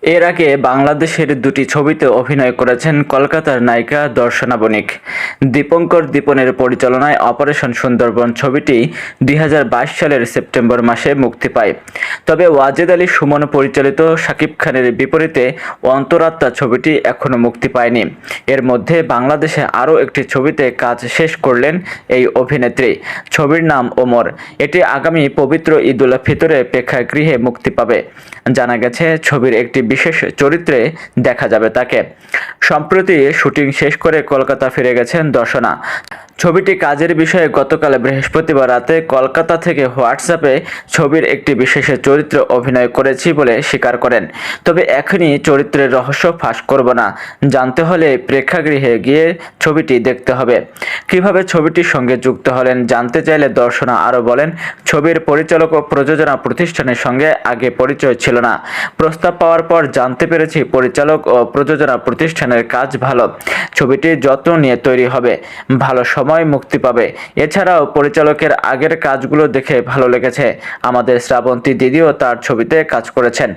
এর আগে বাংলাদেশের দুটি ছবিতে অভিনয় করেছেন কলকাতার নায়িকা দর্শনা বণিক। দীপঙ্কর দীপনের পরিচালনায় অপারেশন সুন্দরবন ছবিটি ২০২২ সালের সেপ্টেম্বর মাসে মুক্তি পায়। তবে ওয়াজেদ আলী সুমন পরিচালিত শাকিব খানের বিপরীতে অন্তরাত্মা ছবিটি এখনও মুক্তি পায়নি। এর মধ্যে বাংলাদেশে আরও একটি ছবিতে কাজ শেষ করলেন এই অভিনেত্রী। ছবির নাম ওমর। এটি আগামী পবিত্র ঈদ উল ফিতরে প্রেক্ষাগৃহে মুক্তি পাবে। জানা গেছে ছবির একটি বিশেষ চরিত্রে দেখা যাবে তাকে। সম্প্রতি শুটিং শেষ করে কলকাতা ফিরে গেছেন দর্শনা। ছবিটি কাজের বিষয়ে গতকাল বৃহস্পতিবার রাতে কলকাতা থেকে হোয়াটসঅ্যাপে ছবির একটি বিশেষ চরিত্রে অভিনয় করেছি বলে স্বীকার করেন। তবে এখনই চরিত্রের রহস্য ফাঁস করব না, জানতে হলে প্রেক্ষাগৃহে গিয়ে ছবিটি দেখতে হবে। কিভাবে ছবিটির সঙ্গে যুক্ত হলেন জানতে চাইলে দর্শনা আরও বলেন, ছবির পরিচালক ও প্রযোজনা প্রতিষ্ঠানের সঙ্গে আগে পরিচয় ছিল না। প্রস্তাব পাওয়ার পর জানতে পেরেছি পরিচালক ও প্রযোজনা প্রতিষ্ঠানের কাজ ভালো, ছবিটি যত্ন নিয়ে তৈরি হবে, ভালো সময় মুক্তি পাবে। এছাড়াও পরিচালকের আগের কাজগুলো দেখে ভালো লেগেছে। আমাদের শ্রাবন্তী দিদিও তার ছবিতে কাজ করেছেন।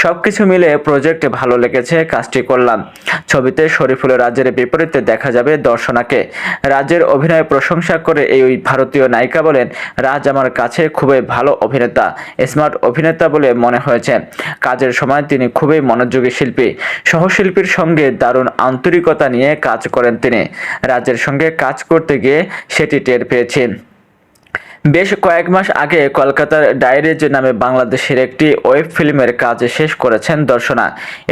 সবকিছু মিলে প্রজেক্টে ভালো লেগেছে, কাজটি করলাম। ছবিতে শরীফুল রাজের বিপরীতে দেখা যাবে দর্শনাকে। রাজের অভিনয় প্রশংসা করে এই ভারতীয় নায়িকা বলেন, রাজ আমার কাছে খুবই ভালো অভিনেতা, স্মার্ট অভিনেতা বলে মনে হয়েছে। কাজের সময় তিনি খুবই মনোযোগী শিল্পী। সহশিল্পীর সঙ্গে দারুণ আন্তরিকতা নিয়ে কাজ করেন তিনি। রাজের সঙ্গে কাজ করতে গিয়ে সেটি টের পেয়েছি। বেশ কয়েক মাস আগে কলকাতার ডায়েরিজ নামে বাংলাদেশের একটি ওয়েব ফিল্মের কাজ শেষ করেছেন দর্শনা।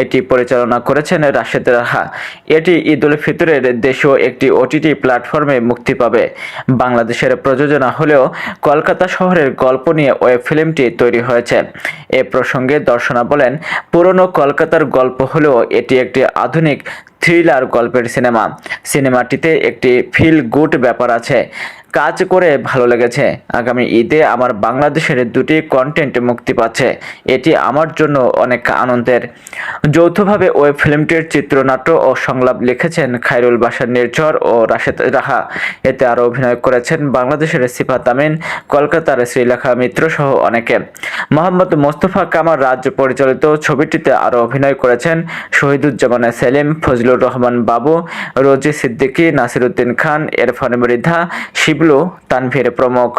এটি পরিচালনা করেছেন রাশেদ রাহা। এটি ঈদ উল ফিতরের দেশীয় একটি ওটিটি প্ল্যাটফর্মে মুক্তি পাবে। বাংলাদেশের প্রযোজনা হলেও কলকাতা শহরের গল্প নিয়ে ওয়েব ফিল্মটি তৈরি হয়েছে। এ প্রসঙ্গে দর্শনা বলেন, পুরনো কলকাতার গল্প হলেও এটি একটি আধুনিক থ্রিলার গল্পের সিনেমা। সিনেমাটিতে একটি ফিল গুড ব্যাপার আছে। কাজ করে ভালো লেগেছে। আগামী ঈদে আমার বাংলাদেশের দুটি কন্টেন্ট মুক্তি পাচ্ছে, এটি আমার জন্য অনেক আনন্দের। যৌথভাবে ওয়েব ফিল্মটির চিত্রনাট্য ও সংলাপ লিখেছেন খায়রুল বাশার নির্ঝর ও রাশেদ রাহা। এতে আরও অভিনয় করেছেন বাংলাদেশের সিফাত আমিন, কলকাতার শ্রীলেখা মিত্র সহ অনেকে। মোহাম্মদ মোস্তফা কামাল রাজ পরিচালিত ছবিটিতে আরও অভিনয় করেছেন শহীদুজ্জামান সেলিম, ফজলুর রহমান বাবু, রোজি সিদ্দিকী, নাসিরুদ্দিন খান, ইরফান মৃধা, শিবলু, তানভীর প্রমুখ।